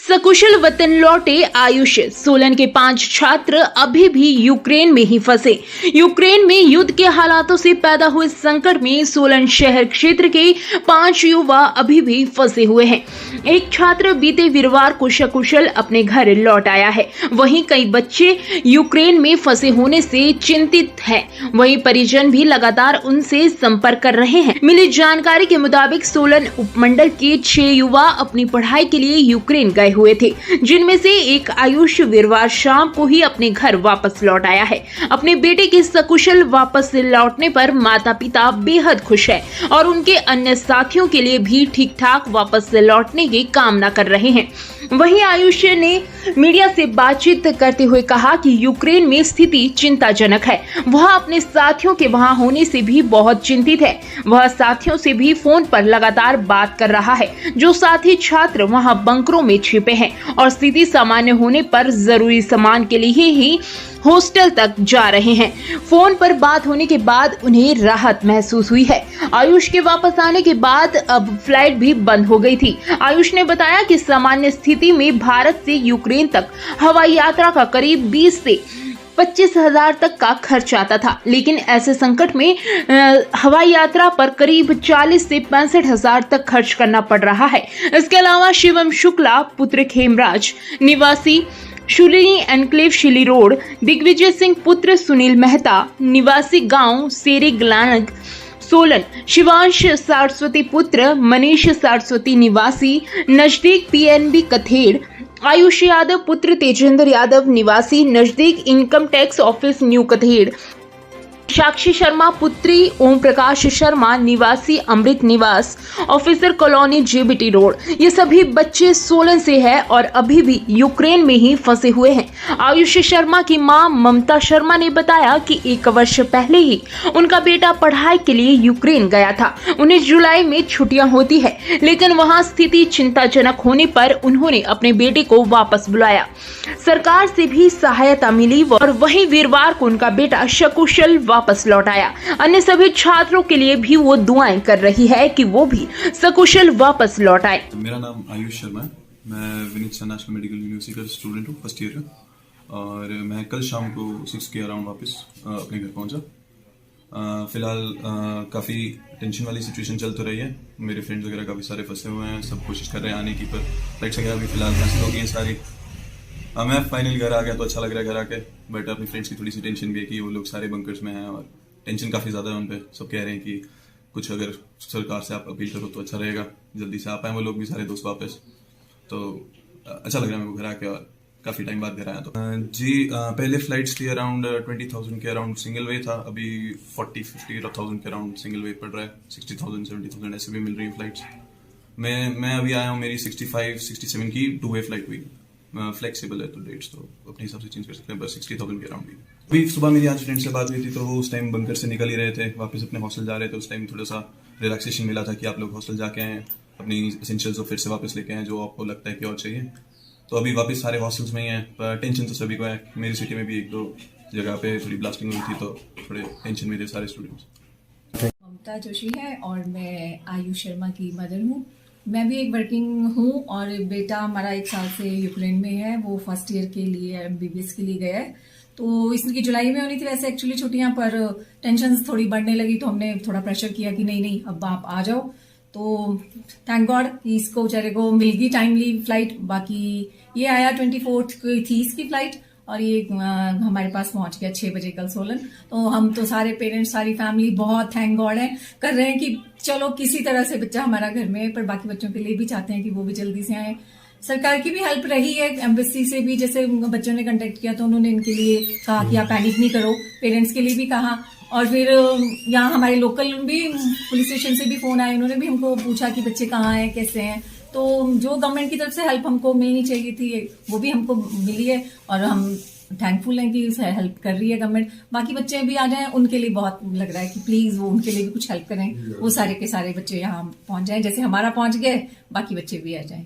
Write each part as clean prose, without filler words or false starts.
सकुशल वतन लौटे आयुष। सोलन के 5 छात्र अभी भी यूक्रेन में ही फंसे। यूक्रेन में युद्ध के हालातों से पैदा हुए संकट में सोलन शहर क्षेत्र के 5 युवा अभी भी फंसे हुए हैं। एक छात्र बीते वीरवार को सकुशल अपने घर लौट आया है। वहीं कई बच्चे यूक्रेन में फंसे होने से चिंतित हैं। वहीं परिजन भी लगातार उनसे संपर्क कर रहे हैं। मिली जानकारी के मुताबिक सोलन उपमंडल के 6 युवा अपनी पढ़ाई के लिए यूक्रेन गए हुए थे, जिनमें से एक आयुष वीरवार शाम को ही अपने घर वापस लौट आया है। अपने बेटे के सकुशल वापस लौटने पर माता पिता बेहद खुश है और उनके अन्य साथियों के लिए भी ठीक ठाक वापस लौटने की कामना कर रहे हैं। वहीं आयुष ने मीडिया से बातचीत करते हुए कहा कि यूक्रेन में स्थिति चिंताजनक है। वह अपने साथियों के वहां होने से भी बहुत चिंतित है। वह साथियों से भी फोन पर लगातार बात कर रहा है। जो साथी छात्र वहां बंकरों में छिपे हैं और स्थिति सामान्य होने पर जरूरी सामान के लिए ही हॉस्टल तक जा रहे हैं। फोन पर बात होने के बाद उन्हें राहत महसूस हुई है। आयुष के वापस आने के बाद अब फ्लाइट भी बंद हो गई थी। आयुष ने बताया कि सामान्य स्थिति में भारत से यूक्रेन तक हवाई यात्रा का करीब 20 से 25,000 तक का खर्च आता था, लेकिन ऐसे संकट में हवाई यात्रा पर करीब 40 से 65,000 तक खर्च करना पड़ रहा है। इसके अलावा शिवम शुक्ला पुत्र खेमराज निवासी शुलिनी एनक्लेव शिली रोड, दिग्विजय सिंह पुत्र सुनील मेहता निवासी गांव सेरे ग्लानग सोलन, शिवांश सारस्वती पुत्र मनीष सारस्वती निवासी नजदीक पीएनबी कथेड़, आयुष यादव पुत्र तेजेंद्र यादव निवासी नजदीक income tax office new Kathed, साक्षी शर्मा पुत्री ओम प्रकाश शर्मा निवासी अमृत निवास ऑफिसर कॉलोनी जेबीटी रोड। ये सभी बच्चे सोलन से हैं और अभी भी यूक्रेन में ही फंसे हुए हैं। आयुष शर्मा की मां ममता शर्मा ने बताया कि 1 वर्ष पहले ही उनका बेटा पढ़ाई के लिए यूक्रेन गया था। 19 जुलाई में छुट्टियां होती है, लेकिन वहां स्थिति चिंताजनक होने पर उन्होंने अपने बेटे को वापस बुलाया। सरकार से भी सहायता मिली और वहीं वीरवार को उनका बेटा सकुशल वापस लौट आया। अन्य सभी छात्रों के लिए भी वो दुआएं कर रही है कि वो भी सकुशल वापस लौट आए। मेरा नाम आयुष शर्मा है। मैं विनीत नेशनल मेडिकल यूनिवर्सिटी का स्टूडेंट हूँ, फर्स्ट ईयर का। और मैं कल शाम को 6 के अराउंड वापस अपने घर पहुंचा। फिलहाल काफ़ी टेंशन वाली सिचुएशन चल तो रही है। मेरे फ्रेंड्स वगैरह काफ़ी सारे फंसे हुए हैं, सब कोशिश कर रहे हैं आने की, पर फ्लाइट्स वगैरह भी फिलहाल कैंसिल हो गई हैं सारी। मैं फाइनल घर आ गया तो अच्छा लग रहा है घर आके, बट अपनी फ्रेंड्स की थोड़ी सी टेंशन भी है कि वो लोग सारे बंकर्स में हैं और टेंशन काफ़ी ज़्यादा है उन पे। सब कह रहे हैं कि कुछ अगर सरकार से आप अपील करो तो अच्छा रहेगा, जल्दी से आ पाए वो लोग भी सारे दोस्त वापस। तो अच्छा लग रहा है मेरे को घर आके और काफ़ी टाइम बाद घर आया। तो पहले फ्लाइट्स थी अराउंड 20,000 के अराउंड सिंगल वे था, अभी 40-50,000 के अराउंड सिंगल वे पड़ रहा है। 60,000-70,000 ऐसे भी मिल रही है फ्लाइट्स। मैं अभी आया हूँ, मेरी 65-67 की 2 वे फ्लाइट हुई। फ्लेक्सिबल है तो डेट्स तो अपने हिसाब से चेंज कर सकते हैं, बस 60,000 के अराउंड भी। अभी सुबह मेरी आज फ्रेंड से बात हुई थी तो वो उस टाइम बंकर से निकल ही रहे थे, वापस अपने हॉस्टल जा रहे थे। उस टाइम थोड़ा सा रिलैक्सेशन मिला था कि आप लोग हॉस्टल जाके आए, अपनी एसेंशियल्स फिर से वापस लेके आए जो आपको लगता है कि और चाहिए। तो अभी वापस सारे हॉस्टल्स में ही हैं, पर टेंशन तो सभी को है। मेरी सिटी में भी 1-2 जगह पे थोड़ी ब्लास्टिंग हुई थी तो थोड़े टेंशन में थे सारे स्टूडेंट्स। ममता जोशी है और मैं आयुष शर्मा की मदर हूँ। मैं भी एक वर्किंग हूँ और बेटा हमारा 1 साल से यूक्रेन में है। वो फर्स्ट ईयर के लिए एमबीबीएस के लिए गया है। तो इसकी जुलाई में होनी थी वैसे एक्चुअली छुट्टियां, पर टेंशन थोड़ी बढ़ने लगी तो हमने थोड़ा प्रेशर किया कि नहीं अब आप आ जाओ। तो थैंक गॉड कि इसको बेचारे को मिल गई टाइमली फ्लाइट। बाकी ये आया 24 की थी इसकी फ्लाइट और ये हमारे पास पहुंच गया 6 बजे कल सोलन। तो हम तो सारे पेरेंट्स, सारी फैमिली बहुत थैंक गॉड है कर रहे हैं कि चलो किसी तरह से बच्चा हमारा घर में है। पर बाकी बच्चों के लिए भी चाहते हैं कि वो भी जल्दी से आए। सरकार की भी हेल्प रही है, एम्बेसी से भी जैसे बच्चों ने कांटेक्ट किया तो उन्होंने इनके लिए कहा कि आप पैनिक नहीं करो, पेरेंट्स के लिए भी कहा। और फिर यहाँ हमारे लोकल भी पुलिस स्टेशन से भी फोन आए, उन्होंने भी हमको पूछा कि बच्चे कहाँ हैं, कैसे हैं। तो जो गवर्नमेंट की तरफ से हेल्प हमको मिलनी चाहिए थी वो भी हमको मिली है और हम थैंकफुल हैं कि हेल्प कर रही है गवर्नमेंट। बाकी बच्चे भी आ जाएं, उनके लिए बहुत लग रहा है कि प्लीज वो उनके लिए भी कुछ हेल्प करें। वो सारे के सारे बच्चे यहाँ पहुंच जाएं, जैसे हमारा पहुंच गए बाकी बच्चे भी आ जाएं।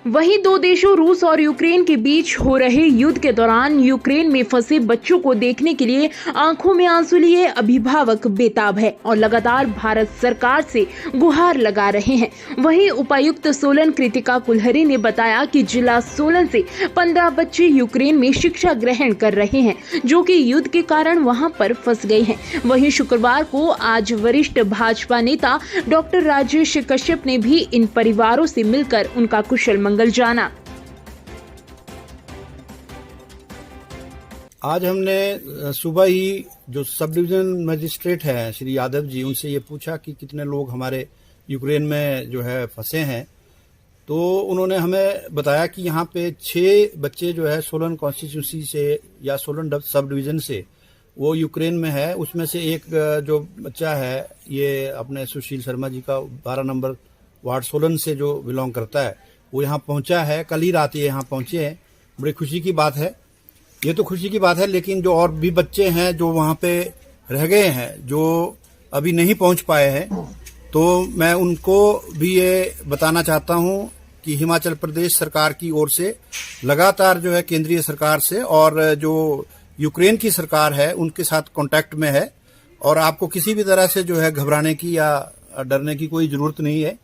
वहीं दो देशों रूस और यूक्रेन के बीच हो रहे युद्ध के दौरान यूक्रेन में फंसे बच्चों को देखने के लिए आंखों में आंसू लिए अभिभावक बेताब है और लगातार भारत सरकार से गुहार लगा रहे हैं। वहीं उपायुक्त सोलन कृतिका कुलहरी ने बताया कि जिला सोलन से 15 बच्चे यूक्रेन में शिक्षा ग्रहण कर रहे हैं, जो कि युद्ध के कारण वहां पर फंस गए हैं। वहीं शुक्रवार को आज वरिष्ठ भाजपा नेता डॉक्टर राजेश कश्यप ने भी इन परिवारों से मिलकर उनका कुशल मंगल जाना। आज हमने सुबह ही जो सब डिवीजन मजिस्ट्रेट हैं श्री यादव जी, उनसे ये पूछा कि कितने लोग हमारे यूक्रेन में जो है फंसे हैं। तो उन्होंने हमें बताया कि यहाँ पे 6 बच्चे जो है सोलन कॉन्स्टिट्यूंसी से या सोलन सब डिवीजन से वो यूक्रेन में है। उसमें से एक जो बच्चा है ये अपने सुशील शर्मा जी का 12 नंबर वार्ड सोलन से जो बिलोंग करता है, वो यहाँ पहुंचा है। कल ही रात ये यहाँ पहुंचे हैं। बड़ी खुशी की बात है, ये तो खुशी की बात है, लेकिन जो और भी बच्चे हैं जो वहाँ पे रह गए हैं, जो अभी नहीं पहुंच पाए हैं, तो मैं उनको भी ये बताना चाहता हूँ कि हिमाचल प्रदेश सरकार की ओर से लगातार जो है केंद्रीय सरकार से और जो यूक्रेन की सरकार है उनके साथ कांटेक्ट में है और आपको किसी भी तरह से जो है घबराने की या डरने की कोई जरूरत नहीं है।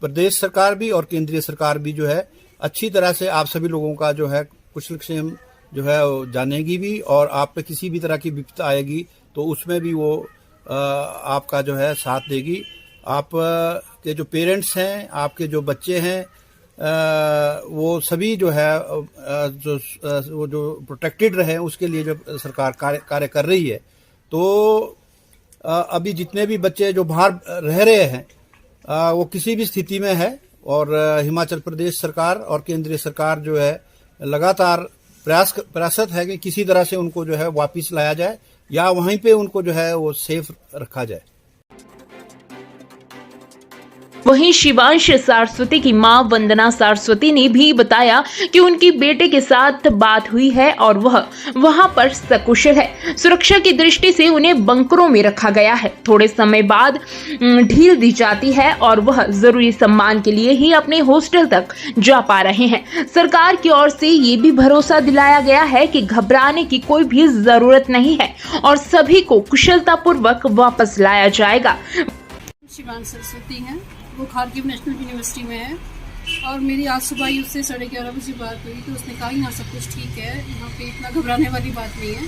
प्रदेश सरकार भी और केंद्रीय सरकार भी जो है अच्छी तरह से आप सभी लोगों का जो है कुशलक्षेम जो है जानेगी भी, और आप पे किसी भी तरह की विपदा आएगी तो उसमें भी वो आपका जो है साथ देगी। आप के जो पेरेंट्स हैं, आपके जो बच्चे हैं, वो सभी जो है वो जो प्रोटेक्टेड रहे उसके लिए जो सरकार कार्य कर रही है। तो अभी जितने भी बच्चे जो बाहर रह रहे हैं वो किसी भी स्थिति में है और हिमाचल प्रदेश सरकार और केंद्रीय सरकार जो है लगातार प्रयासरत है कि किसी तरह से उनको जो है वापस लाया जाए या वहीं पे उनको जो है वो सेफ रखा जाए। वहीं शिवांश सारस्वती की मां वंदना सारस्वती ने भी बताया कि उनकी बेटे के साथ बात हुई है और वह वहां पर सकुशल है। सुरक्षा की दृष्टि से उन्हें बंकरों में रखा गया है। थोड़े समय बाद ढील दी जाती है और वह जरूरी सम्मान के लिए ही अपने हॉस्टल तक जा पा रहे हैं। सरकार की ओर से ये भी भरोसा दिलाया गया है कि घबराने की कोई भी जरूरत नहीं है और सभी को कुशलतापूर्वक वापस लाया जाएगा। शिवांश सरस्वती है, वो खारगिव नेशनल यूनिवर्सिटी में है और मेरी आज सुबह ही उससे 11:30 बजे बात हुई तो उसने कहा यहाँ सब कुछ ठीक है, यहाँ पे इतना घबराने वाली बात नहीं है।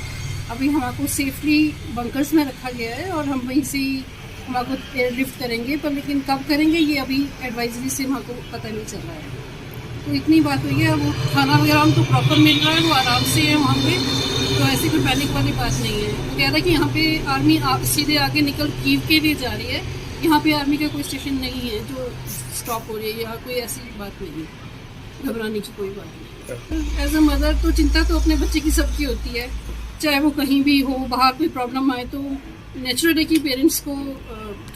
अभी हमको सेफली बंकर्स में रखा गया है और हम वहीं से ही हमको एयरलिफ्ट करेंगे, पर लेकिन कब करेंगे ये अभी एडवाइजरी से हमको पता नहीं चल रहा है। तो इतनी बात हुई है। वो खाना वगैरह हमको प्रॉपर मिल रहा है, वो आराम से है वहाँ पे, तो ऐसी कोई पैनिक वाली बात नहीं है। वो कह रहा है कि यहाँ पे आर्मी सीधे आगे निकल कीव के लिए जा रही है, यहाँ पे आर्मी का कोई स्टेशन नहीं है जो स्टॉप हो रही है, यहाँ कोई ऐसी बात नहीं है, घबराने की कोई बात नहीं। एज अ मदर तो चिंता तो अपने बच्चे की सबकी होती है, चाहे वो कहीं भी हो, बाहर कोई प्रॉब्लम आए तो नेचुरल है कि पेरेंट्स को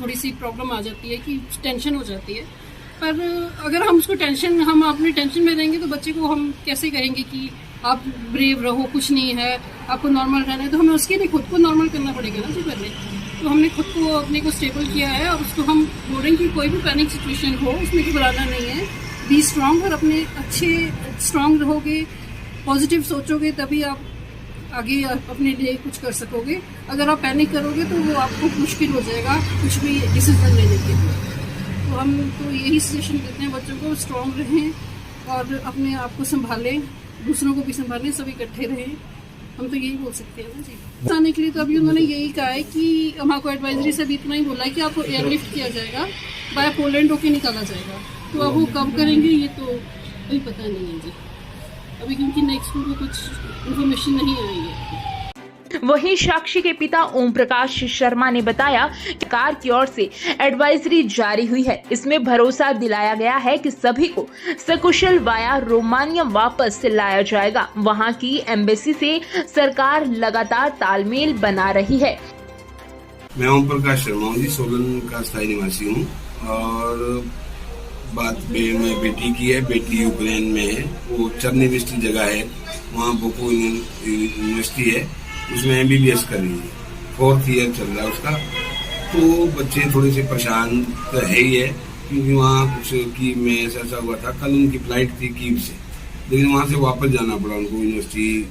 थोड़ी सी प्रॉब्लम आ जाती है कि टेंशन हो जाती है। पर अगर हम उसको हम अपनी टेंशन में रहेंगे तो बच्चे को हम कैसे कहेंगे कि आप ब्रेव रहो, कुछ नहीं है, आपको नॉर्मल रहना है। तो हमें उसके लिए खुद को नॉर्मल करना पड़ेगा ना जी पहले। तो हमने खुद को अपने को स्टेबल किया है और उसको हम बोल रहे हैं कि कोई भी पैनिक सिचुएशन हो उसमें घबराना नहीं है, बी स्ट्रांग, और अपने अच्छे स्ट्रांग रहोगे, पॉजिटिव सोचोगे तभी आप आगे अपने लिए कुछ कर सकोगे। अगर आप पैनिक करोगे तो वो आपको मुश्किल हो जाएगा कुछ भी डिसीजन लेने के लिए। तो हम तो यही सजेशन देते हैं बच्चों को, स्ट्रांग रहें और अपने आप को संभालें, दूसरों को भी संभालें, सब इकट्ठे रहें। हम तो यही बोल सकते हैं ना जी। आने के लिए तो अभी उन्होंने यही कहा है कि हमको एडवाइजरी से भी इतना ही बोला है कि आपको एयरलिफ्ट किया जाएगा, बाय पोलैंड होके निकाला जाएगा। तो अब वो कब करेंगे ये तो अभी पता नहीं है जी, अभी क्योंकि नेक्स्ट को कुछ इन्फॉर्मेशन नहीं आई है। वहीं साक्षी के पिता ओम प्रकाश शर्मा ने बताया कि सरकार की ओर से एडवाइजरी जारी हुई है। इसमें भरोसा दिलाया गया है कि सभी को सकुशल वाया रोमानिया वापस लाया जाएगा। वहां की एम्बेसी से सरकार लगातार तालमेल बना रही है। मैं ओम प्रकाश शर्मा हूँ जी, सोलन का स्थायी निवासी हूँ और बात मैं बेटी की है। बेटी यूक्रेन में है, वो चर्निविस्टी जगह है, वहाँ बोको यूनिवर्सिटी है, उसमें MBBS कर रही है, 4th ईयर चल रहा है उसका। तो बच्चे थोड़े से परेशान तो है ही है क्योंकि वहाँ कुछ कीव में ऐसा हुआ था। कल उनकी फ्लाइट थी कीव से, लेकिन वहाँ से वापस जाना पड़ा उनको, यूनिवर्सिटी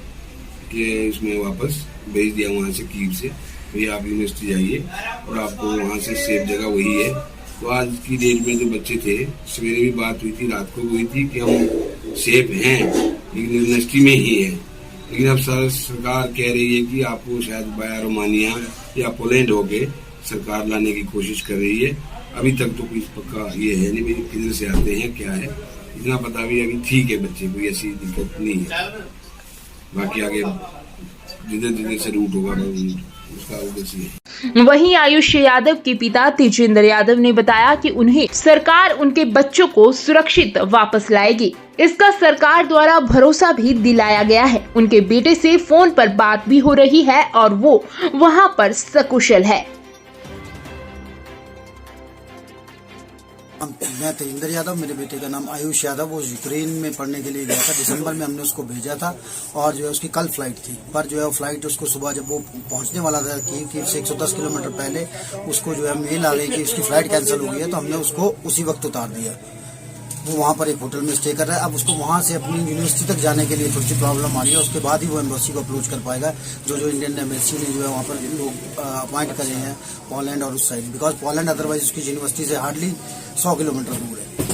के उसमें वापस भेज दिया वहाँ से कीव से, भैया आप यूनिवर्सिटी जाइए और आपको वहाँ से सेफ जगह वही है। तो आज की डेट में जो बच्चे थे, सवेरे भी बात हुई थी, रात को हुई थी कि हम सेफ हैं लेकिन यूनिवर्सिटी में ही है। लेकिन अब सरकार कह रही है कि आपको शायद बाया रोमानिया या पोलैंड होके सरकार लाने की कोशिश कर रही है। अभी तक तो कोई पक्का ये है नहीं भाई किधर से आते हैं क्या है, इतना पता भी अभी ठीक है, बच्चे कोई ऐसी दिक्कत नहीं है। बाकी आगे जिधर से रूट होगा उसका उद्देश्य है। वहीं आयुष यादव के पिता तेजेंद्र यादव ने बताया कि उन्हें सरकार उनके बच्चों को सुरक्षित वापस लाएगी, इसका सरकार द्वारा भरोसा भी दिलाया गया है। उनके बेटे से फोन पर बात भी हो रही है और वो वहां पर सकुशल है। मैं तेजेंद्र यादव, मेरे बेटे का नाम आयुष यादव, वो यूक्रेन में पढ़ने के लिए गया था। दिसंबर में हमने उसको भेजा था और जो है उसकी कल फ्लाइट थी, पर जो है वो फ्लाइट उसको सुबह जब वो पहुंचने वाला था कीव से 110 किलोमीटर पहले उसको जो है मेल आ गई कि उसकी फ्लाइट कैंसिल हो गई है। तो हमने उसको उसी वक्त उतार दिया। वो वहाँ पर एक होटल में स्टे कर रहा है। अब उसको वहाँ से अपनी यूनिवर्सिटी तक जाने के लिए थोड़ी सी प्रॉब्लम आ रही है, उसके बाद ही वो एम्बेसी को अप्रोच कर पाएगा। जो इंडियन एम्बेसी ने जो है वहाँ पर लोग अपॉइंट करे हैं पोलैंड और उस साइड, बिकॉज पोलैंड अदरवाइज उसकी यूनिवर्सिटी से हार्डली 100 किलोमीटर दूर है।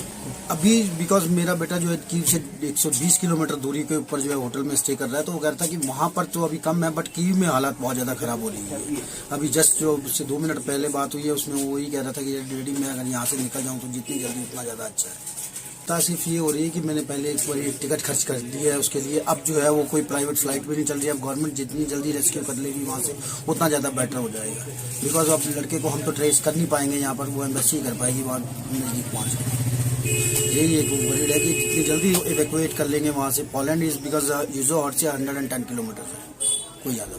अभी बिकॉज मेरा बेटा जो है कीव से 120 किलोमीटर दूरी के ऊपर जो है होटल में स्टे कर रहा है, तो वो कह रहा था कि वहाँ पर तो अभी कम है, बट कीव में हालात बहुत ज़्यादा खराब हो रही है। अभी जस्ट जो उससे 2 मिनट पहले बात हुई है उसमें वो वही कह रहा था कि डैडी मैं अगर यहाँ से निकल जाऊँ तो जितनी जल्दी उतना ज़्यादा अच्छा है। सिर्फ ये हो रही है कि मैंने पहले एक बार टिकट खर्च कर दिया है उसके लिए। अब जो है वो कोई प्राइवेट फ्लाइट भी नहीं चल रही है। अब गवर्नमेंट जितनी जल्दी रेस्क्यू कर लेगी वहाँ से उतना ज़्यादा बेटर हो जाएगा, बिकॉज अब लड़के को हम तो ट्रेस कर नहीं पाएंगे यहाँ पर, वो एम्बेसी कर पाएगी वहाँ नज़दीक पहुँच। यही एक वरीड है कि जितनी जल्दी इवैक्यूएट कर लेंगे वहाँ से। पोलैंड इज बिकॉज यूजो हॉट से 110 किलोमीटर है, कोई ज़्यादा।